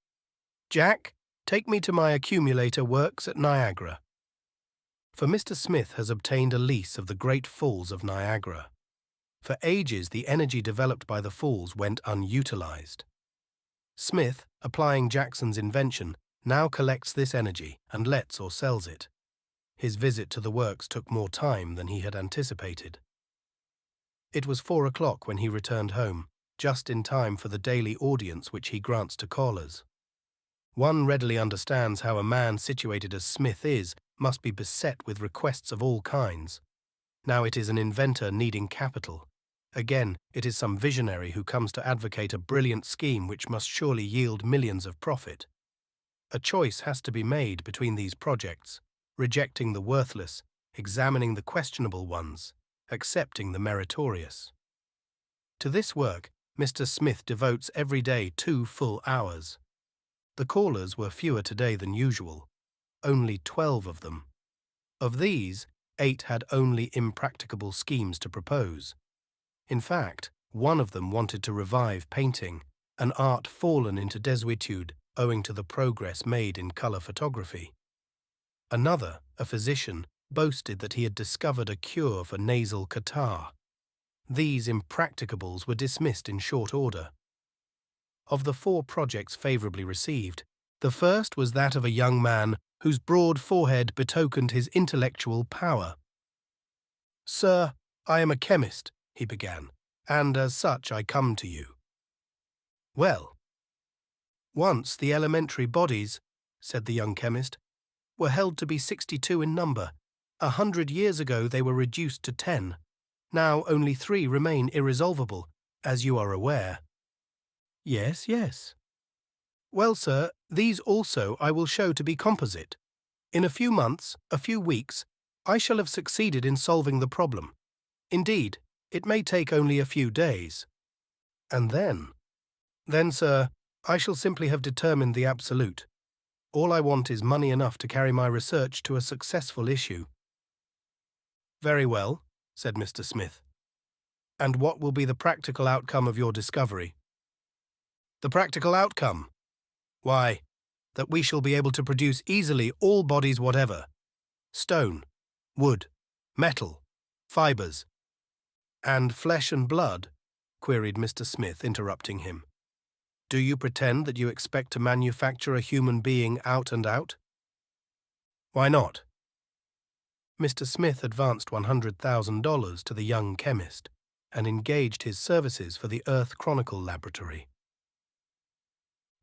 "Jack, take me to my accumulator works at Niagara." For Mr. Smith has obtained a lease of the great falls of Niagara. For ages the energy developed by the falls went unutilized. Smith, applying Jackson's invention, now collects this energy and lets or sells it. His visit to the works took more time than he had anticipated. It was 4 o'clock when he returned home, just in time for the daily audience which he grants to callers. One readily understands how a man situated as Smith must be beset with requests of all kinds. Now it is an inventor needing capital. Again, it is some visionary who comes to advocate a brilliant scheme which must surely yield millions of profit. A choice has to be made between these projects, rejecting the worthless, examining the questionable ones, accepting the meritorious. To this work, Mr. Smith devotes every day 2 full hours. The callers were fewer today than usual, only 12 of them. Of these, 8 had only impracticable schemes to propose. In fact, one of them wanted to revive painting, an art fallen into desuetude owing to the progress made in color photography. Another, a physician, boasted that he had discovered a cure for nasal catarrh. These impracticables were dismissed in short order. Of the 4 projects favorably received, the first was that of a young man whose broad forehead betokened his intellectual power. "Sir, I am a chemist," he began, "and as such I come to you." "Well, once the elementary bodies," said the young chemist, "were held to be 62 in number. 100 years ago they were reduced to 10. Now only 3 remain irresolvable, as you are aware." "Yes, yes." "Well, sir, these also I will show to be composite. In a few months, a few weeks, I shall have succeeded in solving the problem. Indeed, it may take only a few days. And then? Then, sir, I shall simply have determined the absolute. All I want is money enough to carry my research to a successful issue." "Very well," said Mr. Smith. "And what will be the practical outcome of your discovery?" "The practical outcome? Why, that we shall be able to produce easily all bodies whatever. Stone, wood, metal, fibers." "And flesh and blood?" queried Mr. Smith, interrupting him. "Do you pretend that you expect to manufacture a human being out and out?" "Why not?" Mr. Smith advanced $100,000 to the young chemist. and engaged his services for the Earth Chronicle Laboratory.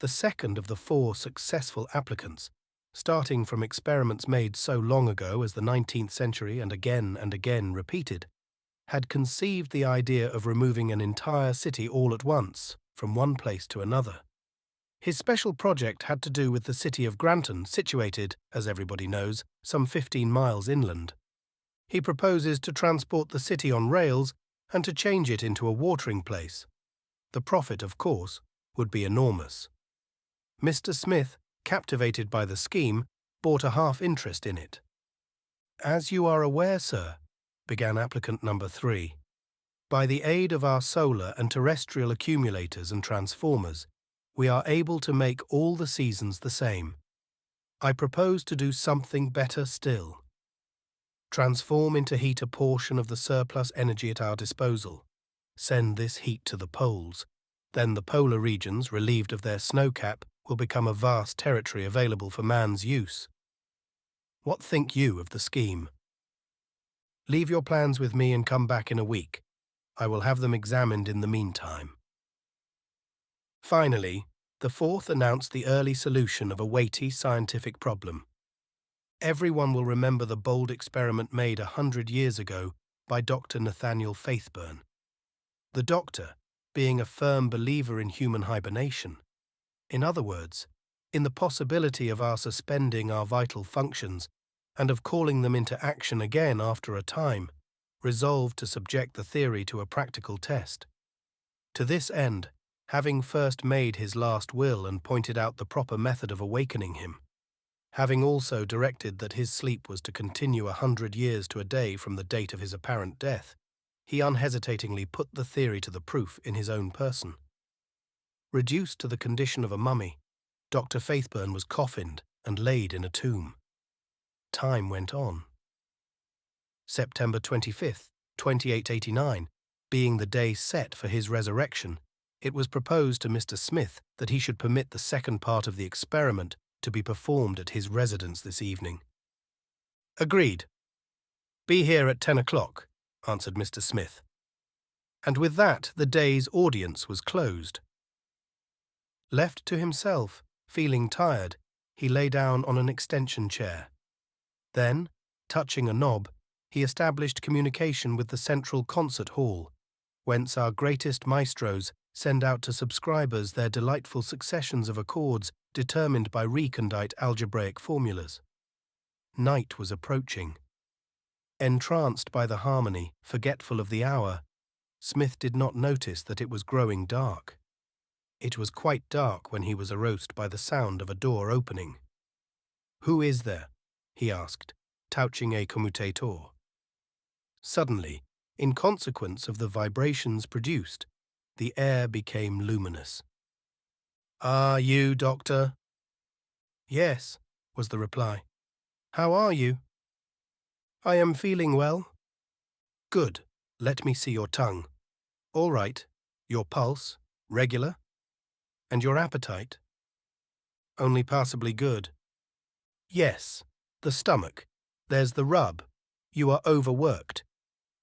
The second of the 4 successful applicants, starting from experiments made so long ago as the 19th century and again repeated, had conceived the idea of removing an entire city all at once, from one place to another. His special project had to do with the city of Granton, situated, as everybody knows, some 15 miles inland. He proposes to transport the city on rails and to change it into a watering place. The profit, of course, would be enormous. Mr. Smith, captivated by the scheme, bought a half interest in it. "As you are aware, sir," began applicant number 3, "by the aid of our solar and terrestrial accumulators and transformers, we are able to make all the seasons the same. I propose to do something better still. Transform into heat a portion of the surplus energy at our disposal. Send this heat to the poles. Then the polar regions, relieved of their snow cap, will become a vast territory available for man's use. What think you of the scheme? Leave your plans with me and come back in a week. I will have them examined in the meantime." Finally, the 4th announced the early solution of a weighty scientific problem. Everyone will remember the bold experiment made 100 years ago by Dr. Nathaniel Faithburn. The doctor, being a firm believer in human hibernation, in other words, in the possibility of our suspending our vital functions and of calling them into action again after a time, resolved to subject the theory to a practical test. To this end, having first made his last will and pointed out the proper method of awakening him, having also directed that his sleep was to continue 100 years to a day from the date of his apparent death, he unhesitatingly put the theory to the proof in his own person. Reduced to the condition of a mummy, Dr. Faithburn was coffined and laid in a tomb. Time went on. September 25th, 2889, being the day set for his resurrection, it was proposed to Mr. Smith that he should permit the second part of the experiment to be performed at his residence this evening. "Agreed. Be here at 10 o'clock, answered Mr. Smith. And with that the day's audience was closed. Left to himself, feeling tired, he lay down on an extension chair. Then, touching a knob, he established communication with the central concert hall, whence our greatest maestros send out to subscribers their delightful successions of accords determined by recondite algebraic formulas. Night was approaching. Entranced by the harmony, forgetful of the hour, Smith did not notice that it was growing dark. It was quite dark when he was aroused by the sound of a door opening. "Who is there?" he asked, touching a commutator. Suddenly, in consequence of the vibrations produced, the air became luminous. "Ah, you, Doctor?" "Yes," was the reply. "How are you?" "I am feeling well." "Good. Let me see your tongue." "All right. Your pulse? Regular? And your appetite?" "Only passably good." "Yes. The stomach. There's the rub. You are overworked.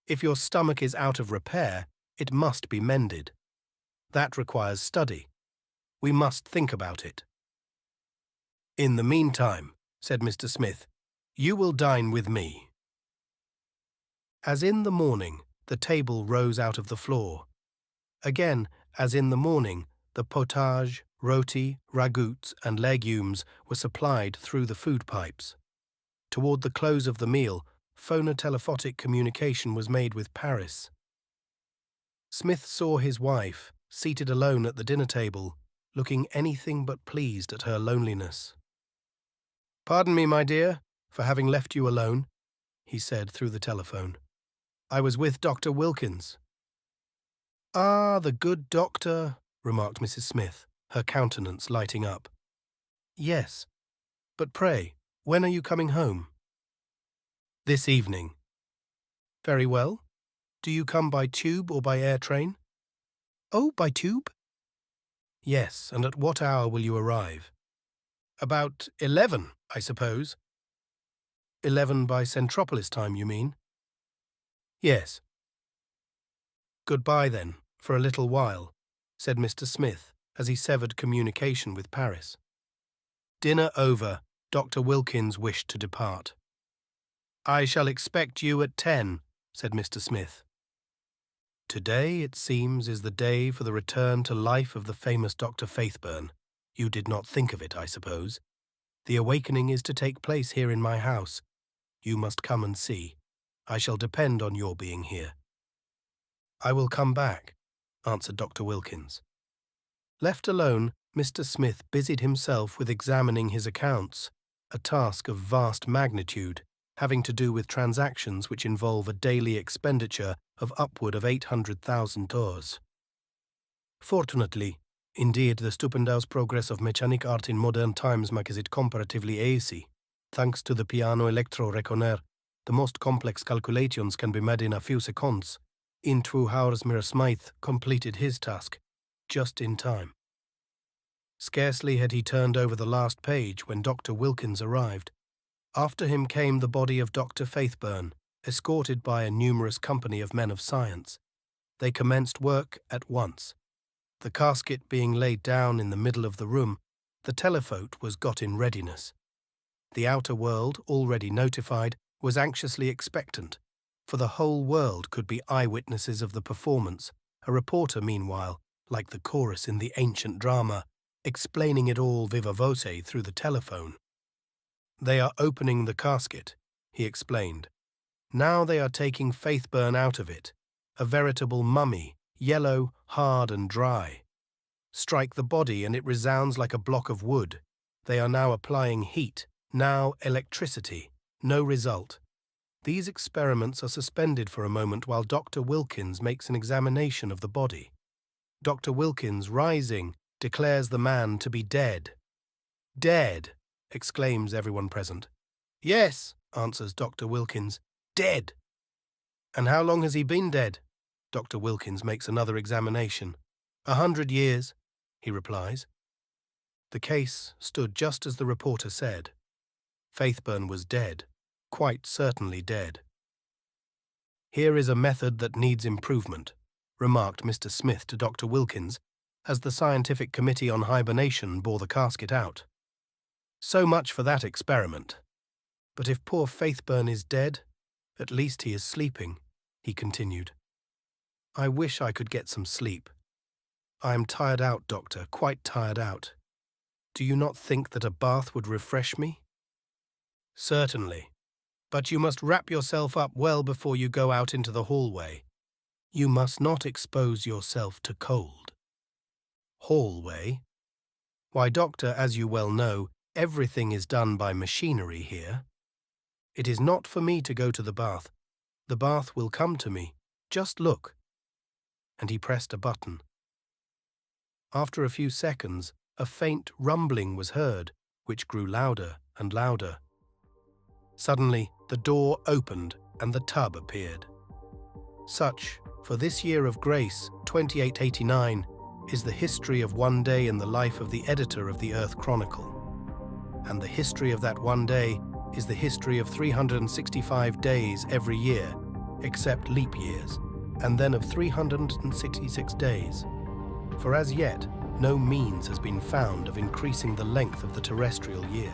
If your stomach is out of repair, it must be mended. That requires study. We must think about it." "In the meantime," said Mr. Smith, "you will dine with me." As in the morning, the table rose out of the floor. Again, as in the morning, the potage, roti, ragouts, and legumes were supplied through the food pipes. Toward the close of the meal, phonotelephotic communication was made with Paris. Smith saw his wife, seated alone at the dinner table, looking anything but pleased at her loneliness. "Pardon me, my dear, for having left you alone," he said through the telephone. "I was with Dr. Wilkins." "Ah, the good doctor," remarked Mrs. Smith, her countenance lighting up. "Yes, but pray, when are you coming home?" "This evening." "Very well. Do you come by tube or by air train?" "Oh, by tube?" "Yes, and at what hour will you arrive?" "About 11, I suppose." 11 by Centropolis time, you mean?" "Yes." "Goodbye, then, for a little while," said Mr. Smith as he severed communication with Paris. Dinner over, Dr. Wilkins wished to depart. "I shall expect you at 10, said Mr. Smith. "Today, it seems, is the day for the return to life of the famous Dr. Faithburn. You did not think of it, I suppose. The awakening is to take place here in my house. You must come and see. I shall depend on your being here." "I will come back," answered Dr. Wilkins. Left alone, Mr. Smith busied himself with examining his accounts, a task of vast magnitude, having to do with transactions which involve a daily expenditure of upward of $800,000. Fortunately, indeed, the stupendous progress of mechanic art in modern times makes it comparatively easy. Thanks to the piano electro reconnaisseur, the most complex calculations can be made in a few seconds. In 2 hours, Mr. Smith completed his task, just in time. Scarcely had he turned over the last page when Dr. Wilkins arrived. After him came the body of Dr. Faithburn, escorted by a numerous company of men of science. They commenced work at once. The casket being laid down in the middle of the room, the telephote was got in readiness. The outer world, already notified, was anxiously expectant, for the whole world could be eyewitnesses of the performance, a reporter, meanwhile, like the chorus in the ancient drama, explaining it all viva voce through the telephone. "They are opening the casket," he explained. "Now they are taking Faithburn out of it, a veritable mummy, yellow, hard and dry. Strike the body and it resounds like a block of wood. They are now applying heat, now electricity. No result. These experiments are suspended for a moment while Dr. Wilkins makes an examination of the body. Dr. Wilkins, rising, declares the man to be dead." "Dead!" exclaims everyone present. "Yes," answers Dr. Wilkins, "dead." "And how long has he been dead?" Dr. Wilkins makes another examination. 100 years, he replies. The case stood just as the reporter said. Faithburn was dead, quite certainly dead. "Here is a method that needs improvement," remarked Mr. Smith to Dr. Wilkins, as the scientific committee on hibernation bore the casket out. "So much for that experiment. But if poor Faithburn is dead, at least he is sleeping," he continued. "I wish I could get some sleep. I am tired out, Doctor, quite tired out. Do you not think that a bath would refresh me?" "Certainly. But you must wrap yourself up well before you go out into the hallway. You must not expose yourself to cold." "Hallway? Why, Doctor, as you well know, everything is done by machinery here. It is not for me to go to the bath. The bath will come to me. Just look." And he pressed a button. After a few seconds, a faint rumbling was heard, which grew louder and louder. Suddenly, the door opened and the tub appeared. Such, for this year of grace, 2889, is the history of one day in the life of the editor of the Earth Chronicle. And the history of that one day is the history of 365 days every year, except leap years, and then of 366 days. For as yet, no means has been found of increasing the length of the terrestrial year.